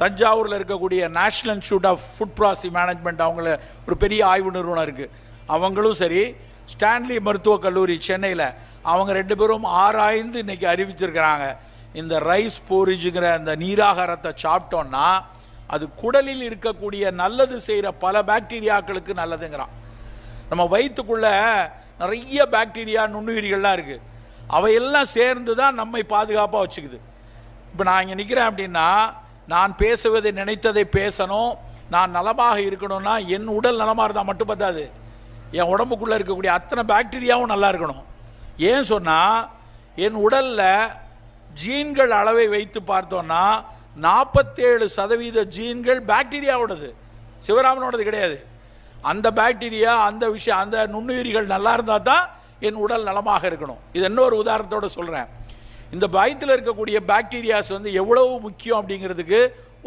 தஞ்சாவூரில் இருக்கக்கூடிய national institute of food processing management, அவங்கள ஒரு பெரிய ஆய்வு நிறுவனம் இருக்குது, அவங்களும் சரி, ஸ்டான்லி மருத்துவக் கல்லூரி சென்னையில், அவங்க 2 பேரும் ஆராய்ந்து இன்றைக்கி அறிவிச்சிருக்கிறாங்க, இந்த ரைஸ் போரிஜுங்கிற அந்த நீராகாரத்தை சாப்பிட்டோன்னா அது குடலில் இருக்கக்கூடிய நல்லது செய்கிற பல பாக்டீரியாக்களுக்கு நல்லதுங்கிறான். நம்ம வயிற்றுக்குள்ளே நிறைய பாக்டீரியா நுண்ணுயிரிகள்லாம் இருக்குது, அவையெல்லாம் சேர்ந்து தான் நம்மை பாதுகாப்பாக வச்சுக்குது. இப்போ நான் இங்கே நிற்கிறேன் அப்படின்னா, நான் பேசுவதை நினைத்ததை பேசணும், நான் நலமாக இருக்கணும்னா என் உடல் நலமாக இருந்தால் மட்டும் பார்த்தாது, என் உடம்புக்குள்ளே இருக்கக்கூடிய அத்தனை பாக்டீரியாவும் நல்லா இருக்கணும். ஏன் சொன்னால், என் உடலில் ஜீன்கள் அளவை வைத்து பார்த்தோன்னா 47% ஜீன்கள் பாக்டீரியாவோடது, சிவராமனோடது கிடையாது. அந்த பாக்டீரியா, அந்த விஷயம், அந்த நுண்ணுயிரிகள் நல்லா இருந்தால் தான் என் உடல் நலமாக இருக்கணும். இது இன்னொரு உதாரணத்தோடு சொல்கிறேன். இந்த வயிற்றில் இருக்கக்கூடிய பாக்டீரியாஸ் வந்து எவ்வளவு முக்கியம் அப்படிங்கிறதுக்கு